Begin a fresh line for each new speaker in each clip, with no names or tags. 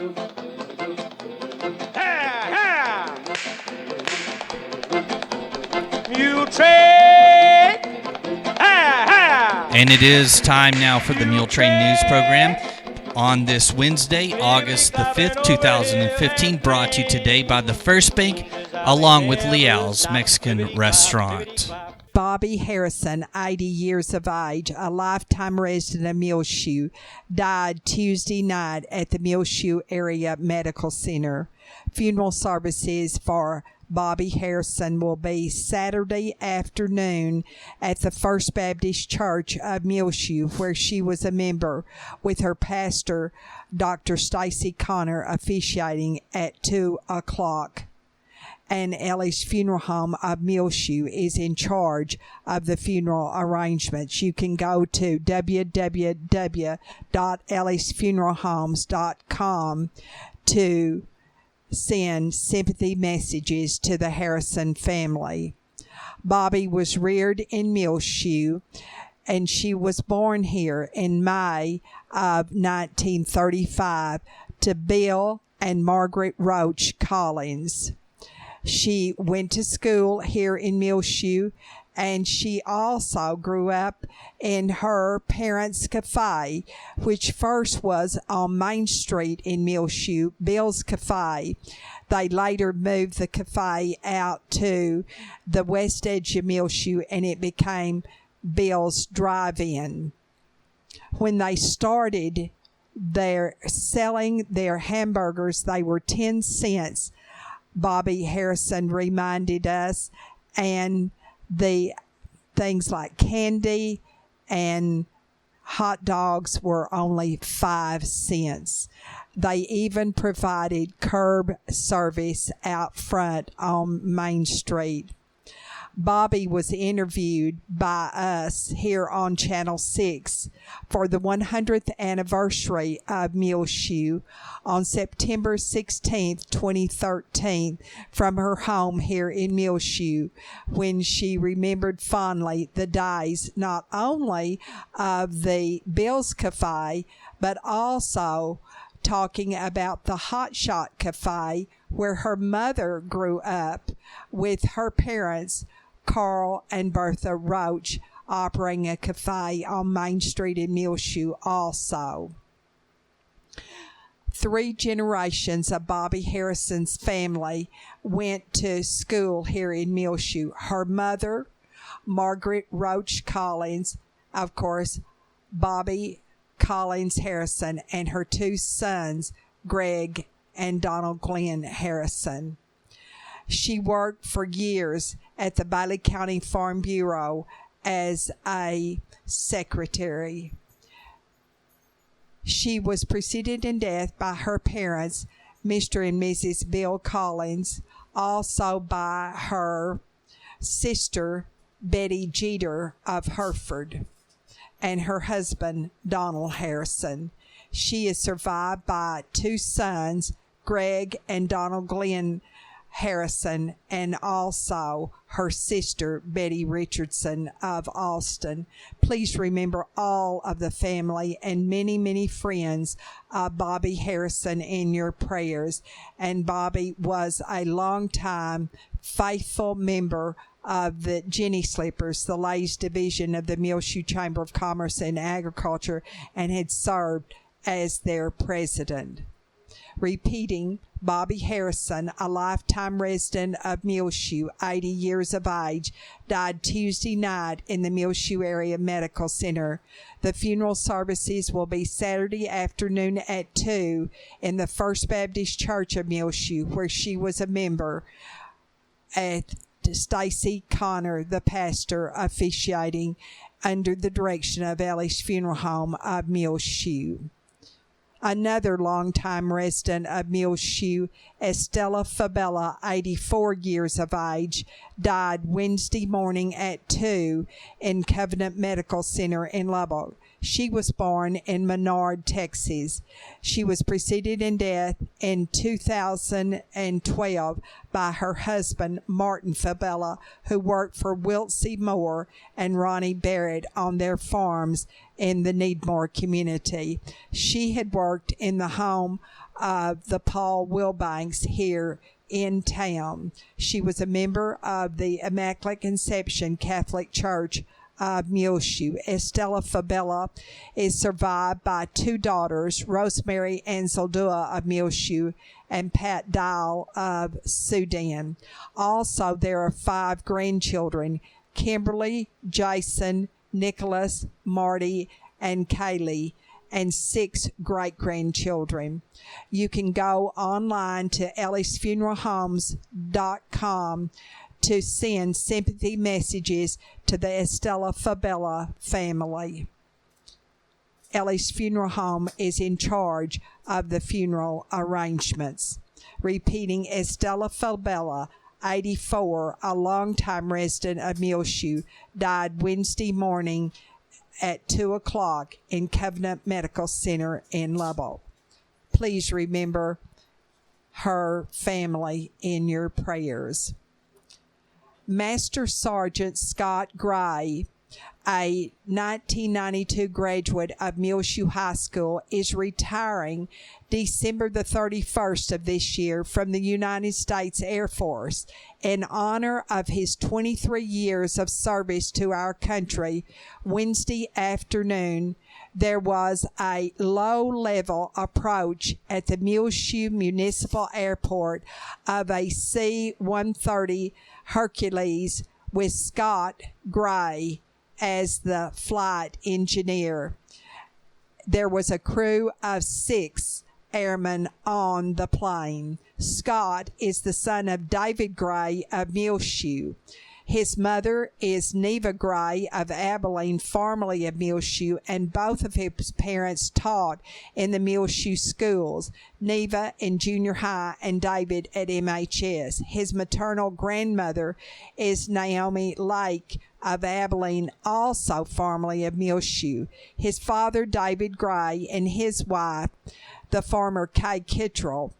Muletrain!
And it is time now for the Muletrain News Program on this Wednesday, August the 5th, 2015, brought to you today by the First Bank, along with Leal's Mexican Restaurant.
Bobby Harrison, 80 years of age, a lifetime resident of Muleshoe, died Tuesday night at the Muleshoe Area Medical Center. Funeral services for Bobby Harrison will be Saturday afternoon at the First Baptist Church of Muleshoe, where she was a member, with her pastor, Dr. Stacy Connor, officiating at 2 o'clock. And Ellie's Funeral Home of Muleshoe is in charge of the funeral arrangements. You can go to www.elliesfuneralhomes.com to send sympathy messages to the Harrison family. Bobby was reared in Muleshoe, and she was born here in May of 1935 to Bill and Margaret Roach Collins. She went to school here in Muleshoe, and she also grew up in her parents' cafe, which first was on Main Street in Muleshoe, Bill's Cafe. They later moved the cafe out to the west edge of Muleshoe, and it became Bill's Drive-In. When they started selling their hamburgers, they were 10 cents. Bobby Harrison reminded us, and the things like candy and hot dogs were only 5 cents. They even provided curb service out front on Main Street. Bobby was interviewed by us here on Channel 6 for the 100th anniversary of Muleshoe on September 16, 2013, from her home here in Muleshoe, when she remembered fondly the days not only of the Bill's Cafe, but also talking about the Hot Shot Cafe, where her mother grew up with her parents, Carl and Bertha Roach, operating a cafe on Main Street in Muleshoe also. 3 generations of Bobby Harrison's family went to school here in Muleshoe. Her mother, Margaret Roach Collins, of course, Bobby Collins Harrison, and her 2 sons, Greg and Donald Glenn Harrison. She worked for years at the Bailey County Farm Bureau as a secretary. She was preceded in death by her parents, Mr. and Mrs. Bill Collins, also by her sister, Betty Jeter of Hereford, and her husband, Donald Harrison. She is survived by 2 sons, Greg and Donald Glenn Harrison, and also her sister, Betty Richardson of Austin. Please remember all of the family and many, many friends of Bobby Harrison in your prayers. And Bobby was a long-time faithful member of the Jenny Slippers, the ladies division of the Muleshoe Chamber of Commerce and Agriculture, and had served as their president. Repeating, Bobby Harrison, a lifetime resident of Muleshoe, 80 years of age, died Tuesday night in the Muleshoe Area Medical Center. The funeral services will be Saturday afternoon at 2 in the First Baptist Church of Muleshoe, where she was a member, at Stacy Connor, the pastor, officiating under the direction of Ellie's Funeral Home of Muleshoe. Another longtime resident of Muleshoe, Estella Fabella, 84 years of age, died Wednesday morning at 2 in Covenant Medical Center in Lubbock. She was born in Menard, Texas. She was preceded in death in 2012 by her husband, Martin Fabella, who worked for Wiltsey Moore and Ronnie Barrett on their farms in the Needmore community. She had worked in the home of the Paul Wilbanks here in town. She was a member of the Immaculate Conception Catholic Church of Muleshoe. Estella Fabella is survived by two daughters, Rosemary Anzaldua of Muleshoe and Pat Dial of Sudan. Also, there are 5 grandchildren, Kimberly, Jason, Nicholas, Marty, and Kaylee, and 6 great-grandchildren. You can go online to ellisfuneralhomes.com to send sympathy messages to the Estella Fabella family. Ellie's Funeral Home is in charge of the funeral arrangements. Repeating, Estella Fabella, 84, a longtime resident of Muleshoe, died Wednesday morning at 2 o'clock in Covenant Medical Center in Lubbock. Please remember her family in your prayers. Master Sergeant Scott Gray, a 1992 graduate of Muleshoe High School, is retiring December the 31st of this year from the United States Air Force. In honor of his 23 years of service to our country, Wednesday afternoon, there was a low-level approach at the Muleshoe Municipal Airport of a C-130 Hercules with Scott Gray as the flight engineer. There was a crew of 6 airmen on the plane. Scott is the son of David Gray of Muleshoe. His mother is Neva Gray of Abilene, formerly of Muleshoe, and both of his parents taught in the Muleshoe schools, Neva in junior high and David at MHS. His maternal grandmother is Naomi Lake of Abilene, also formerly of Muleshoe. His father, David Gray, and his wife, the farmer Kay Kittrell,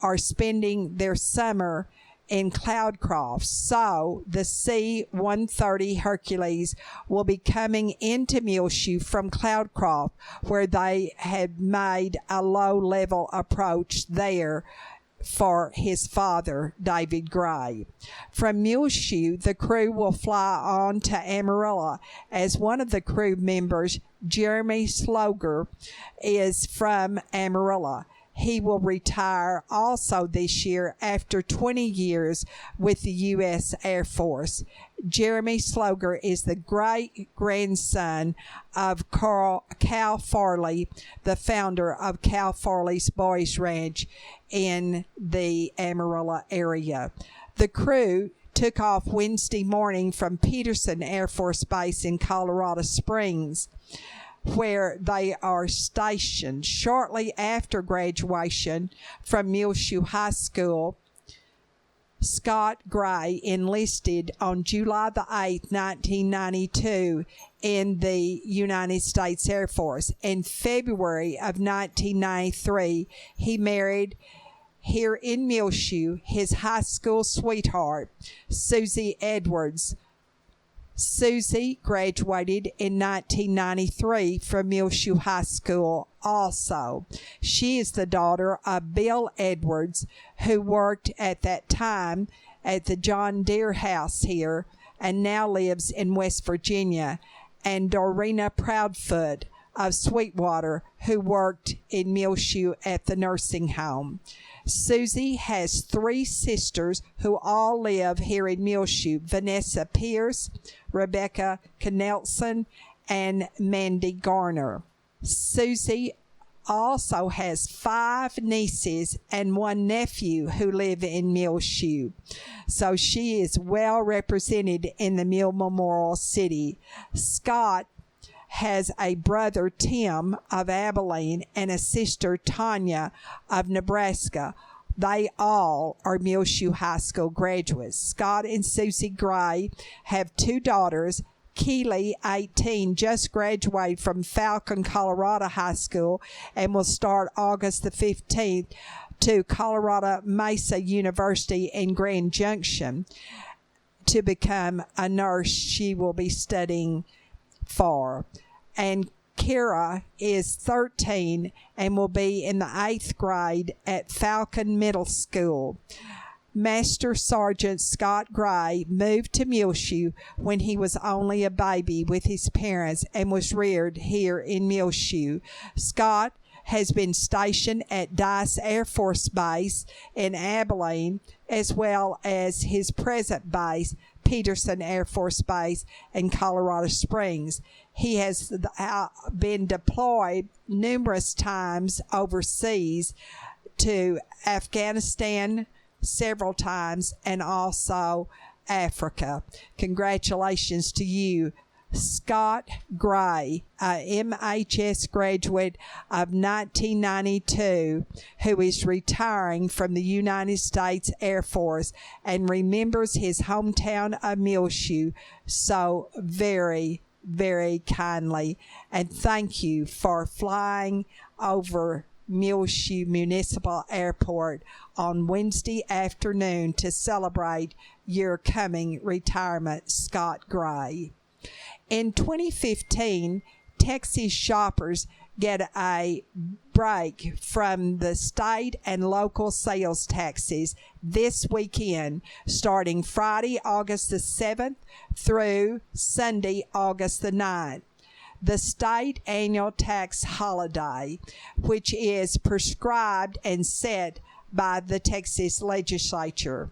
are spending their summer in Cloudcroft. So the C-130 Hercules will be coming into Muleshoe from Cloudcroft, where they had made a low-level approach there for his father, David Gray. From Muleshoe, the crew will fly on to Amarillo, as one of the crew members, Jeremy Sloger, is from Amarillo. He will retire also this year after 20 years with the U.S. Air Force. Jeremy Sloger is the great-grandson of Cal Farley, the founder of Cal Farley's Boys Ranch in the Amarillo area. The crew took off Wednesday morning from Peterson Air Force Base in Colorado Springs, where they are stationed. Shortly after graduation from Muleshoe High School, Scott Gray enlisted on July the 8th, 1992 in the United States Air Force. In February of 1993, he married here in Muleshoe his high school sweetheart, Susie Edwards. Susie graduated in 1993 from Muleshoe High School also. She is the daughter of Bill Edwards, who worked at that time at the John Deere House here and now lives in West Virginia, and Dorena Proudfoot of Sweetwater, who worked in Muleshoe at the nursing home. Susie has 3 sisters who all live here in Muleshoe: Vanessa Pierce, Rebecca Knelson, and Mandy Garner. Susie also has 5 nieces and 1 nephew who live in Muleshoe. So she is well represented in the Mill Memorial City. Scott has a brother, Tim, of Abilene, and a sister, Tanya, of Nebraska. They all are Muleshoe High School graduates. Scott and Susie Gray have 2 daughters. Keely, 18, just graduated from Falcon, Colorado High School and will start August the 15th to Colorado Mesa University in Grand Junction to become a nurse she will be studying for. And Kira is 13 and will be in the 8th grade at Falcon Middle School. Master Sergeant Scott Gray moved to Muleshoe when he was only a baby with his parents and was reared here in Muleshoe. Scott has been stationed at Dice Air Force Base in Abilene, as well as his present base, Peterson Air Force Base in Colorado Springs. He has been deployed numerous times overseas to Afghanistan several times and also Africa. Congratulations to you, Scott Gray, a MHS graduate of 1992 who is retiring from the United States Air Force and remembers his hometown of Muleshoe so very, very kindly. And thank you for flying over Muleshoe Municipal Airport on Wednesday afternoon to celebrate your coming retirement, Scott Gray. In 2015, Texas shoppers get a break from the state and local sales taxes this weekend, starting Friday, August the 7th through Sunday, August the 9th. The state annual tax holiday, which is prescribed and set by the Texas legislature.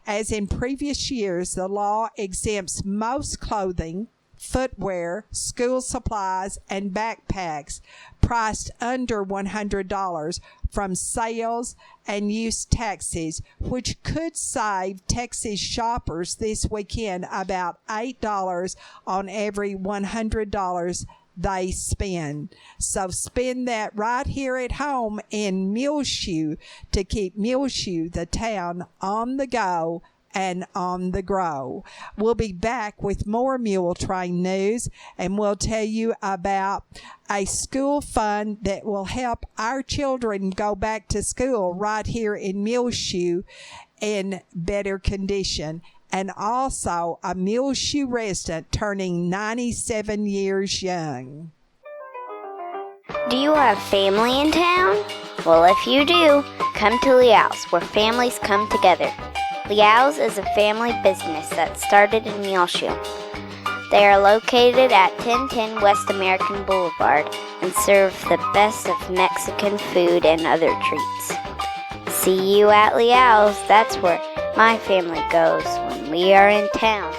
As in previous years, the law exempts most clothing, footwear, school supplies, and backpacks priced under $100 from sales and use taxes, which could save Texas shoppers this weekend about $8 on every $100 they spend. So spend that right here at home in Muleshoe to keep Muleshoe, the town, on the go and on the grow. We'll be back with more Muletrain news, and we'll tell you about a school fund that will help our children go back to school right here in Muleshoe in better condition. And also a Muleshoe resident turning 97 years young.
Do you have family in town? Well, if you do, come to Liao's, where families come together. Liao's is a family business that started in Muleshoe. They are located at 1010 West American Boulevard and serve the best of Mexican food and other treats. See you at Liao's. That's where my family goes when we are in town.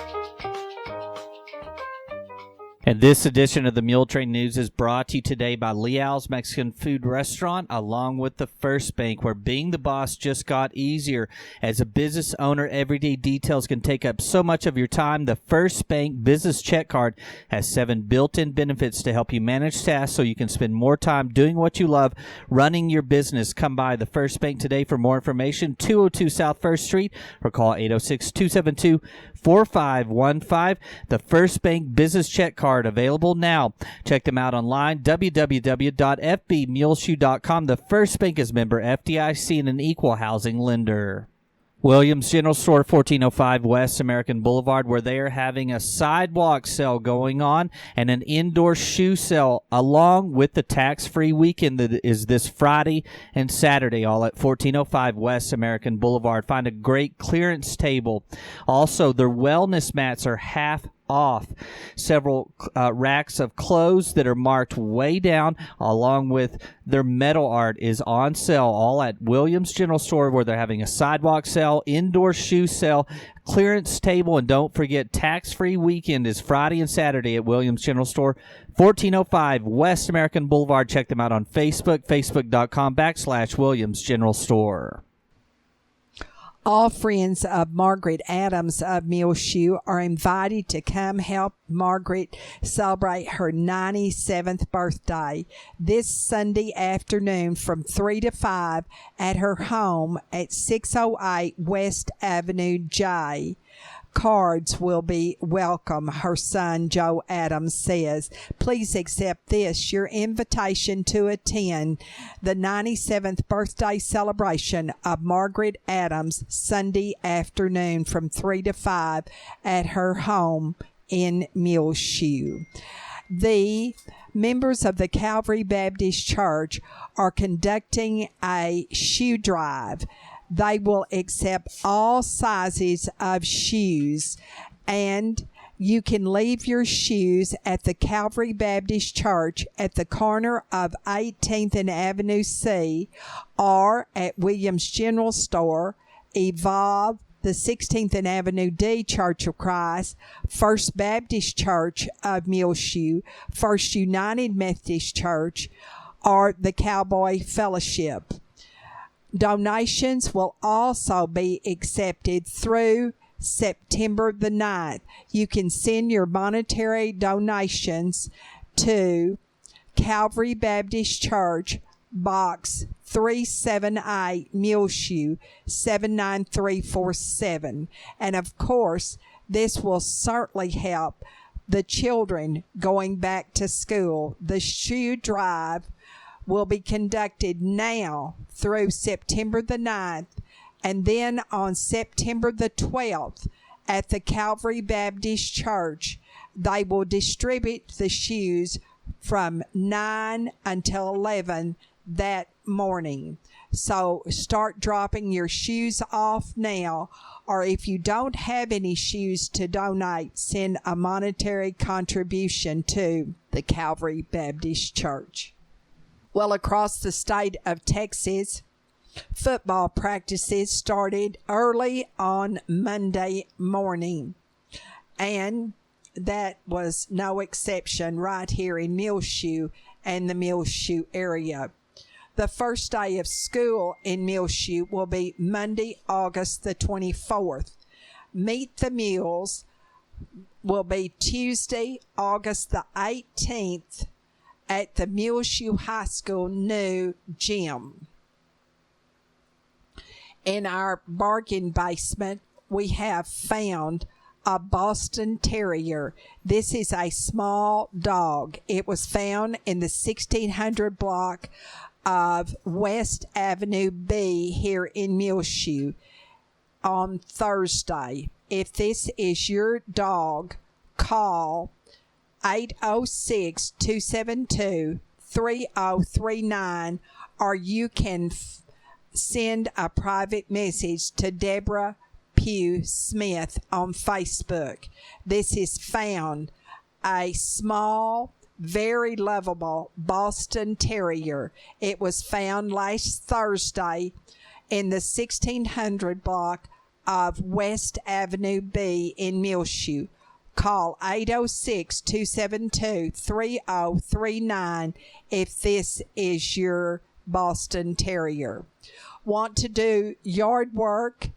And this edition of the Muletrain News is brought to you today by Liao's Mexican Food Restaurant, along with the First Bank, where being the boss just got easier. As a business owner, everyday details can take up so much of your time. The First Bank Business Check Card has 7 built-in benefits to help you manage tasks so you can spend more time doing what you love, running your business. Come by the First Bank today for more information, 202 South First Street, or call 806-272-4515. The First Bank Business Check Card available now. Check them out online, www.fbmuleshoe.com. The First Bank is member FDIC and an equal housing lender. Williams General Store, 1405 West American Boulevard, where they are having a sidewalk sale going on and an indoor shoe sale along with the tax-free weekend that is this Friday and Saturday, all at 1405 West American Boulevard. Find a great clearance table. Also, their wellness mats are half off. Several racks of clothes that are marked way down, along with their metal art, is on sale, all at Williams General Store, where they're having a sidewalk sale, indoor shoe sale, clearance table, and don't forget, tax-free weekend is Friday and Saturday at Williams General Store, 1405 West American Boulevard. Check them out on Facebook, facebook.com/Williams General Store.
All friends of Margaret Adams of Muleshoe are invited to come help Margaret celebrate her 97th birthday this Sunday afternoon from 3 to 5 at her home at 608 West Avenue J. Cards will be welcome, her son Joe Adams says. Please accept this, your invitation to attend the 97th birthday celebration of Margaret Adams Sunday afternoon from 3 to 5 at her home in Muleshoe. The members of the Calvary Baptist Church are conducting a shoe drive. They will accept all sizes of shoes, and you can leave your shoes at the Calvary Baptist Church at the corner of 18th and Avenue C, or at Williams General Store, Evolve, the 16th and Avenue D Church of Christ, First Baptist Church of Muleshoe, First United Methodist Church, or the Cowboy Fellowship. Donations will also be accepted through September the 9th. You can send your monetary donations to Calvary Baptist Church, Box 378, Muleshoe, 79347. And of course, this will certainly help the children going back to school. The shoe drive will be conducted now through September the 9th, and then on September the 12th at the Calvary Baptist Church, they will distribute the shoes from 9 until 11 that morning. So start dropping your shoes off now, or if you don't have any shoes to donate, send a monetary contribution to the Calvary Baptist Church. Well, across the state of Texas, football practices started early on Monday morning, and that was no exception right here in Muleshoe and the Muleshoe area. The first day of school in Muleshoe will be Monday, August the 24th. Meet the Mules will be Tuesday, August the 18th at the Muleshoe High School new gym. In our bargain basement, we have found a Boston Terrier. This is a small dog. It was found in the 1600 block of West Avenue B here in Muleshoe on Thursday. If this is your dog, call 806-272-3039, or you can send a private message to Deborah Pugh Smith on Facebook. This is found a small, very lovable Boston Terrier. It was found last Thursday in the 1600 block of West Avenue B in Muleshoe. Call 806-272-3039 if this is your Boston Terrier. Want to do yard work,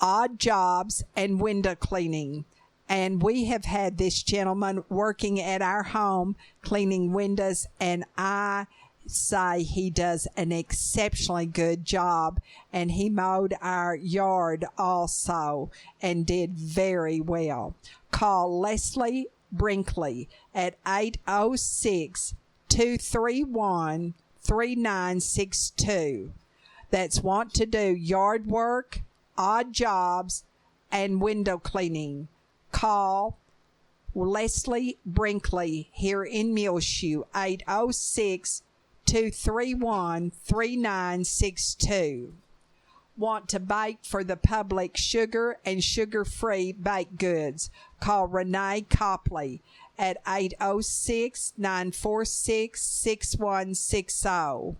odd jobs, and window cleaning? And we have had this gentleman working at our home cleaning windows, and I say he does an exceptionally good job, and he mowed our yard also and did very well. Call Leslie Brinkley at 806-231-3962. That's want to do yard work, odd jobs, and window cleaning. Call Leslie Brinkley here in Muleshoe, 806-231-3962. Want to bake for the public sugar and sugar-free baked goods? Call Renee Copley at 806-946-6160.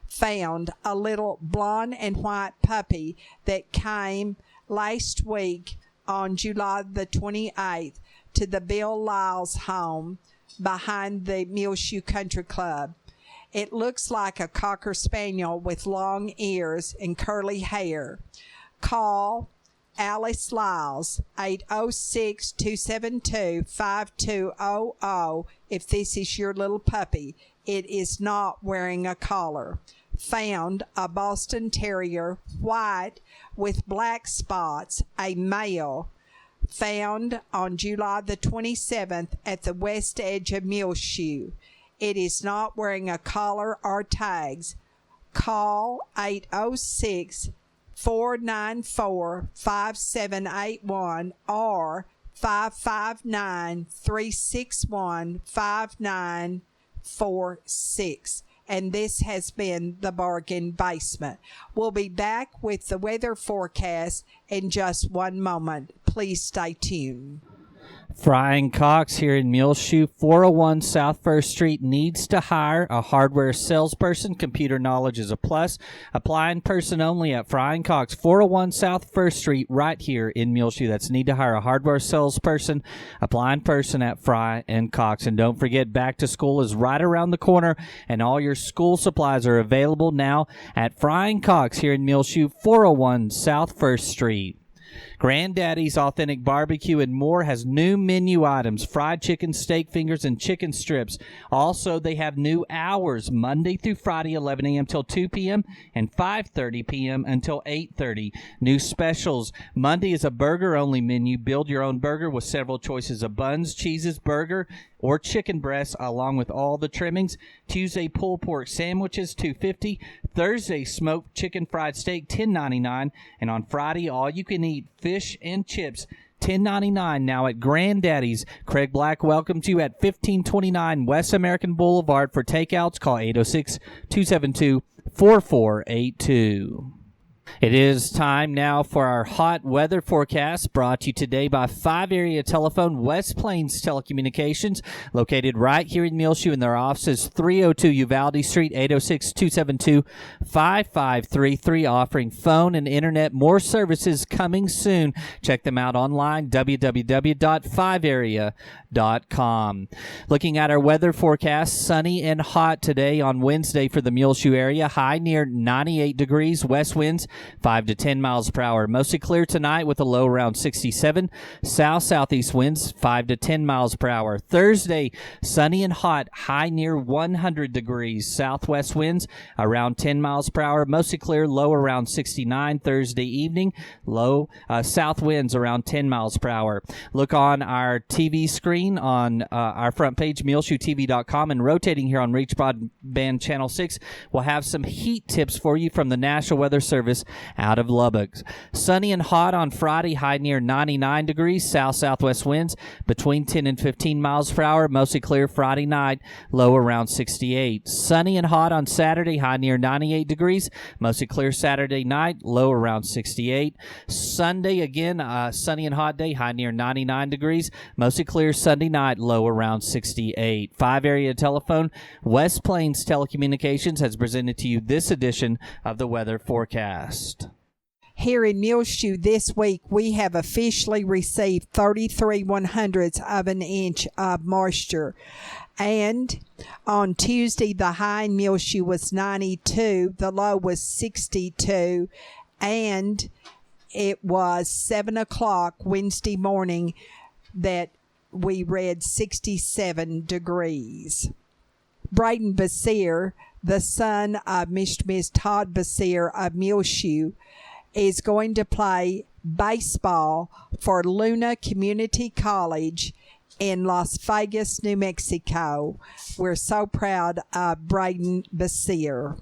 Found a little blonde and white puppy that came last week on July the 28th to the Bill Lyles home behind the Muleshoe Country Club. It looks like a Cocker Spaniel with long ears and curly hair. Call Alice Lyles, 806-272-5200 if this is your little puppy. It is not wearing a collar. Found a Boston Terrier, white with black spots, a male, found on July the 27th at the west edge of Muleshoe. It is not wearing a collar or tags. Call 806-494-5781 or 559-361-5946. And this has been the Bargain Basement. We'll be back with the weather forecast in just one moment. Please stay tuned.
Fry & Cox here in Muleshoe, 401 South 1st Street, needs to hire a hardware salesperson. Computer knowledge is a plus. Apply in person only at Fry & Cox, 401 South 1st Street, right here in Muleshoe. That's need to hire a hardware salesperson. Apply in person at Fry & Cox. And don't forget, back to school is right around the corner, and all your school supplies are available now at Fry & Cox here in Muleshoe, 401 South 1st Street. Granddaddy's Authentic Barbecue and More has new menu items, fried chicken, steak fingers, and chicken strips. Also, they have new hours, Monday through Friday, 11 a.m. till 2 p.m. and 5:30 p.m. until 8:30. New specials. Monday is a burger-only menu. Build your own burger with several choices of buns, cheeses, burger, or chicken breasts, along with all the trimmings. Tuesday, pulled pork sandwiches, $2.50. Thursday, smoked chicken fried steak, $10.99. And on Friday, all you can eat fish and chips, $10.99. Now at Granddaddy's. Craig Black welcomes you at 1529 West American Boulevard. For takeouts, call 806-272-4482. It is time now for our hot weather forecast, brought to you today by 5 Area Telephone, West Plains Telecommunications, located right here in Muleshoe, and their office is 302 Uvalde Street, 806-272-5533, offering phone and internet. More services coming soon. Check them out online, www.5area.com. Looking at our weather forecast, sunny and hot today on Wednesday for the Muleshoe area, high near 98 degrees, west winds 5 to 10 miles per hour. Mostly clear tonight with a low around 67. South-southeast winds 5 to 10 miles per hour. Thursday, sunny and hot, high near 100 degrees. Southwest winds around 10 miles per hour. Mostly clear, low around 69. Thursday evening, low south winds around 10 miles per hour. Look on our TV screen on our front page, MuleshoeTV.com, and rotating here on Reach Broadband Channel 6, we'll have some heat tips for you from the National Weather Service out of Lubbock. Sunny and hot on Friday, high near 99 degrees. South-southwest winds between 10 and 15 miles per hour. Mostly clear Friday night, low around 68. Sunny and hot on Saturday, high near 98 degrees. Mostly clear Saturday night, low around 68. Sunday, again, sunny and hot day, high near 99 degrees. Mostly clear Sunday night, low around 68. 5 Area Telephone, West Plains Telecommunications has presented to you this edition of the weather forecast.
Here in Muleshoe this week, we have officially received 33/100ths of an inch of moisture. And on Tuesday, the high in Muleshoe was 92, the low was 62, and it was 7 o'clock Wednesday morning that we read 67 degrees. Braden Basir, the son of Mr. and Ms. Todd Basir of Muleshoe, is going to play baseball for Luna Community College in Las Vegas, New Mexico. We're so proud of Braden Basir.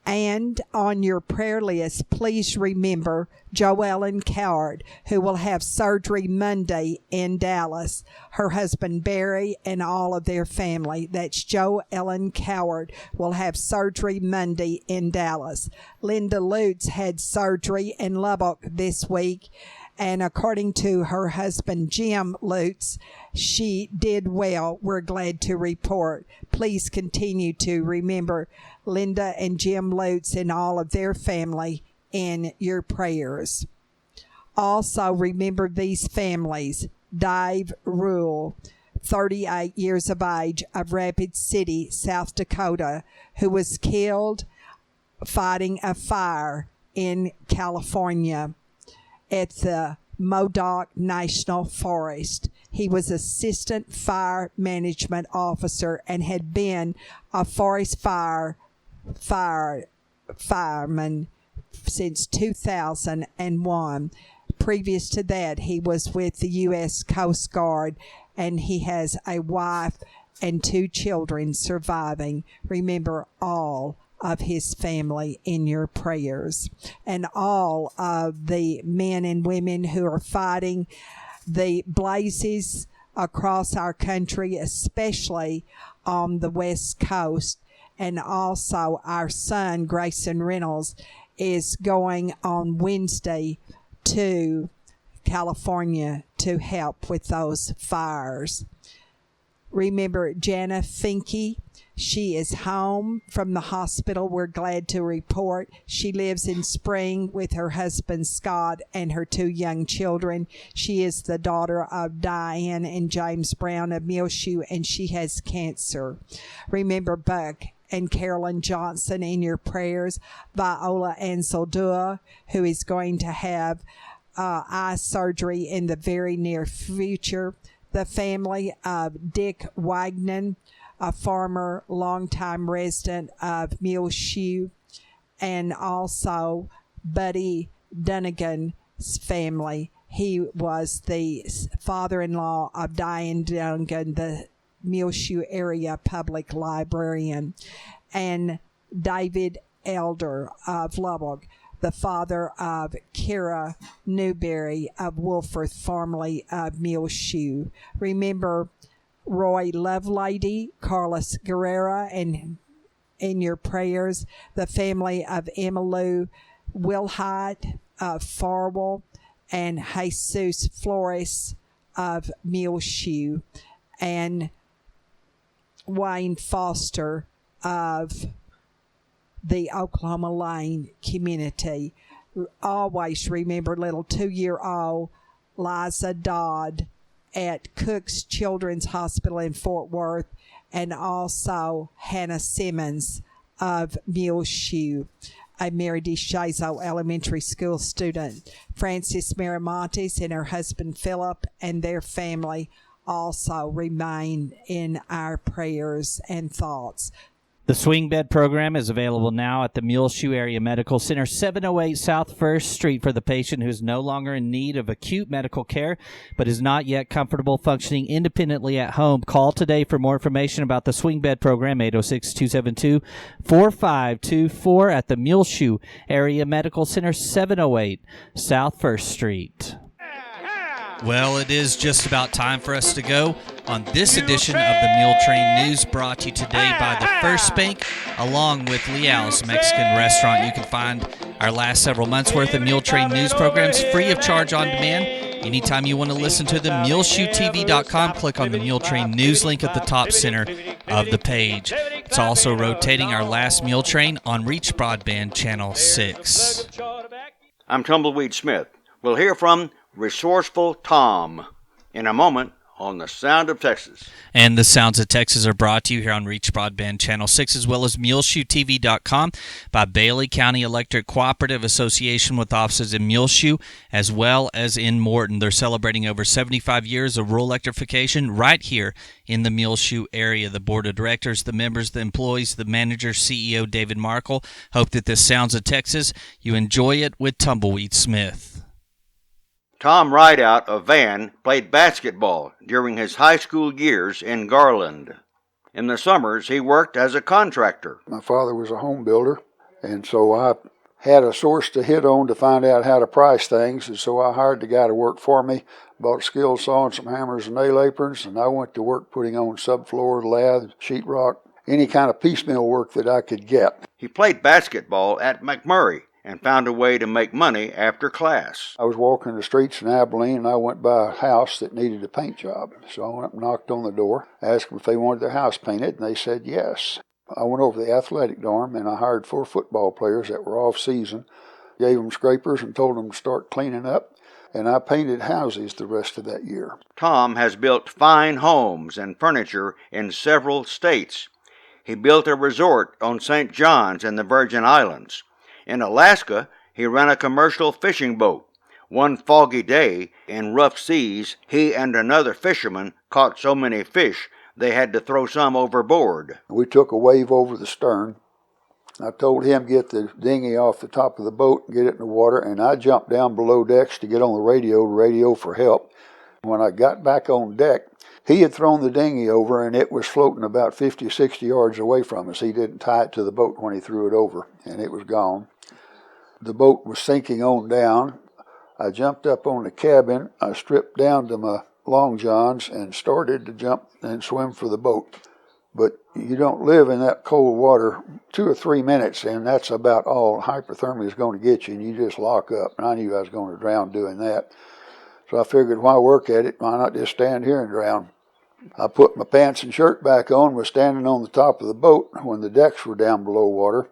And on your prayer list, please remember Joellen Coward, who will have surgery Monday in Dallas. Her husband Barry and all of their family. That's Joellen Coward will have surgery Monday in Dallas. Linda Lutz had surgery in Lubbock this week, and according to her husband Jim Lutz, she did well. We're glad to report. Please continue to remember Linda and Jim Lutz and all of their family in your prayers. Also remember these families. Dave Rule, 38 years of age, of Rapid City, South Dakota, who was killed fighting a fire in California at the Modoc National Forest. He was assistant fire management officer and had been a forest fireman since 2001. Previous to that, he was with the U.S. Coast Guard, and he has a wife and 2 children surviving. Remember all of his family in your prayers, and all of the men and women who are fighting the blazes across our country, especially on the West Coast. And also our son, Grayson Reynolds, is going on Wednesday to California to help with those fires. Remember Jana Finke? She is home from the hospital, we're glad to report. She lives in Spring with her husband Scott and her 2 young children. She is the daughter of Diane and James Brown of Muleshoe, and she has cancer. Remember Buck and Carolyn Johnson in your prayers. Viola Anseldua, who is going to have eye surgery in the very near future. The family of Dick Wagner, a former longtime resident of Muleshoe, and also Buddy Dunnigan's family. He was the father-in-law of Diane Dunnigan, the Muleshoe area public librarian, and David Elder of Lubbock, the father of Kira Newberry of Wolforth, formerly of Muleshoe. Remember Roy Lovelady, Carlos Guerrera, and in your prayers, the family of Emmylou Wilhite of Farwell, and Jesus Flores of Muleshoe, and Wayne Foster of the Oklahoma Lane community. Always remember little 2-year-old Liza Dodd at Cook's Children's Hospital in Fort Worth, and also Hannah Simmons of Muleshoe, a Mary D. Shazo Elementary School student. Frances Miramontes and her husband Philip and their family also remain in our prayers and thoughts.
The Swing Bed program is available now at the Muleshoe Area Medical Center, 708 South 1st Street, for the patient who is no longer in need of acute medical care but is not yet comfortable functioning independently at home. Call today for more information about the Swing Bed program, 806-272-4524 at the Muleshoe Area Medical Center, 708 South 1st Street. Well, it is just about time for us to go on this edition of the Muletrain News, brought to you today by the First Bank, along with Liao's Mexican Restaurant. You can find our last several months' worth of Muletrain News programs free of charge on demand. Anytime you want to listen to them, MuleshoeTV.com. Click on the Muletrain News link at the top center of the page. It's also rotating our last Muletrain on Reach Broadband Channel 6.
I'm Tumbleweed Smith. We'll hear from Resourceful Tom in a moment on The Sound of Texas.
And The Sounds of Texas are brought to you here on Reach Broadband Channel 6, as well as MuleshoeTV.com by Bailey County Electric Cooperative Association, with offices in Muleshoe as well as in Morton. They're celebrating over 75 years of rural electrification right here in the Muleshoe area. The board of directors, the members, the employees, the manager, CEO David Markle hope that this Sounds of Texas, you enjoy it with Tumbleweed Smith.
Tom Rideout of Van played basketball during his high school years in Garland. In the summers, he worked as a contractor.
My father was a home builder, and so I had a source to hit on to find out how to price things, and so I hired the guy to work for me, bought a skill saw and some hammers and nail aprons, and I went to work putting on subfloor, lath, sheetrock, any kind of piecemeal work that I could get.
He played basketball at McMurray and found a way to make money after class.
I was walking the streets in Abilene, and I went by a house that needed a paint job. So I went up and knocked on the door, asked them if they wanted their house painted, and they said yes. I went over to the athletic dorm, and I hired 4 football players that were off season, gave them scrapers and told them to start cleaning up, and I painted houses the rest of that year.
Tom has built fine homes and furniture in several states. He built a resort on St. John's in the Virgin Islands. In Alaska, he ran a commercial fishing boat. One foggy day, in rough seas, he and another fisherman caught so many fish they had to throw some overboard.
We took a wave over the stern. I told him get the dinghy off the top of the boat and get it in the water, and I jumped down below decks to get on the radio for help. When I got back on deck, he had thrown the dinghy over, and it was floating about 50, 60 yards away from us. He didn't tie it to the boat when he threw it over, and it was gone. The boat was sinking on down. I jumped up on the cabin, I stripped down to my long johns and started to jump and swim for the boat. But you don't live in that cold water 2 or 3 minutes, and that's about all hypothermia is going to get you, and you just lock up. And I knew I was going to drown doing that. So I figured, why work at it? Why not just stand here and drown? I put my pants and shirt back on, was standing on the top of the boat when the decks were down below water,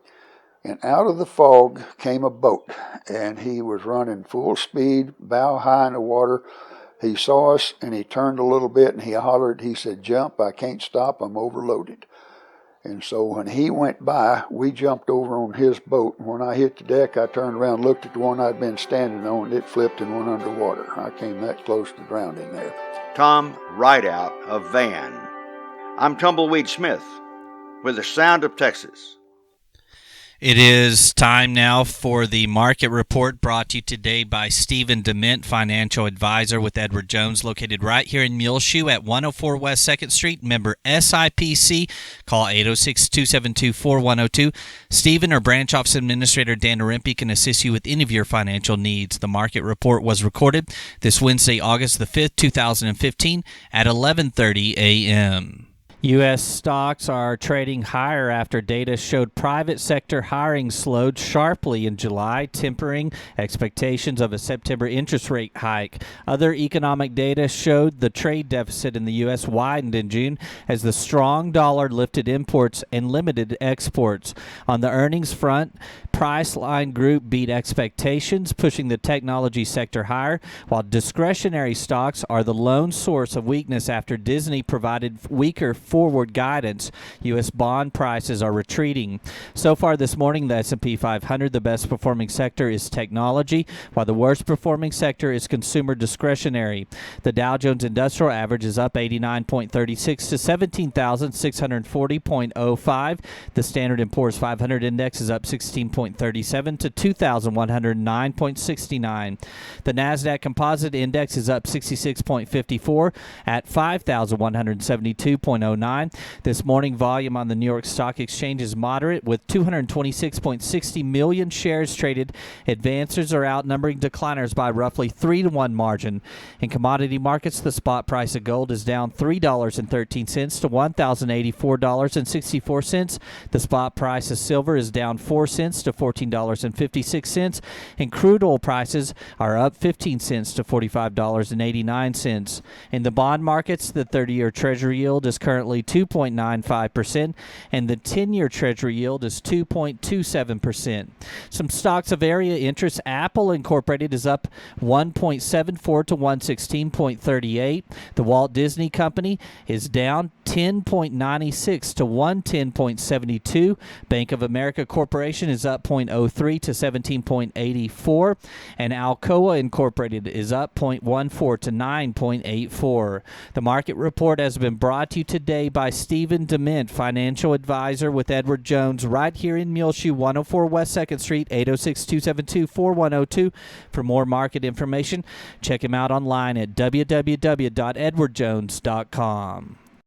and out of the fog came a boat, and he was running full speed, bow high in the water. He saw us, and he turned a little bit, and he hollered, he said, "Jump, I can't stop, I'm overloaded." And so when he went by, we jumped over on his boat. When I hit the deck, I turned around, looked at the one I'd been standing on, and it flipped and went underwater. I came that close to drowning there.
Tom Rideout of Van. I'm Tumbleweed Smith with the Sound of Texas.
It is time now for the market report, brought to you today by Stephen Dement, financial advisor with Edward Jones, located right here in Muleshoe at 104 West 2nd Street. Member SIPC. Call 806-272-4102. Stephen or branch office administrator Dan Rempe can assist you with any of your financial needs. The market report was recorded this Wednesday, August the 5th, 2015 at 11:30 a.m. U.S. stocks are trading higher after data showed private sector hiring slowed sharply in July, tempering expectations of a September interest rate hike. Other economic data showed the trade deficit in the U.S. widened in June as the strong dollar lifted imports and limited exports. On the earnings front, Priceline Group beat expectations, pushing the technology sector higher, while discretionary stocks are the lone source of weakness after Disney provided weaker forward guidance. U.S. bond prices are retreating. So far this morning, the S&P 500, the best performing sector is technology, while the worst performing sector is consumer discretionary. The Dow Jones Industrial Average is up 89.36 to 17,640.05. The Standard & Poor's 500 Index is up 16.37 to 2,109.69. The NASDAQ Composite Index is up 66.54 at 5,172.09. This morning, volume on the New York Stock Exchange is moderate, with 226.60 million shares traded. Advancers are outnumbering decliners by roughly 3-to-1 margin. In commodity markets, the spot price of gold is down $3.13 to $1,084.64. The spot price of silver is down 4 cents to $14.56, and crude oil prices are up 15 cents to $45.89. In the bond markets, the 30-year Treasury yield is currently 2.95%, and the 10-year Treasury yield is 2.27%. Some stocks of area interest: Apple Incorporated is up 1.74 to 116.38. The Walt Disney Company is down 10.96 to 110.72. Bank of America Corporation is up 0.03 to 17.84, and Alcoa Incorporated is up 0.14 to 9.84. The market report has been brought to you today by Stephen Dement, financial advisor with Edward Jones, right here in Muleshoe, 104 West 2nd Street, 806-272-4102. For more market information, check him out online at www.edwardjones.com.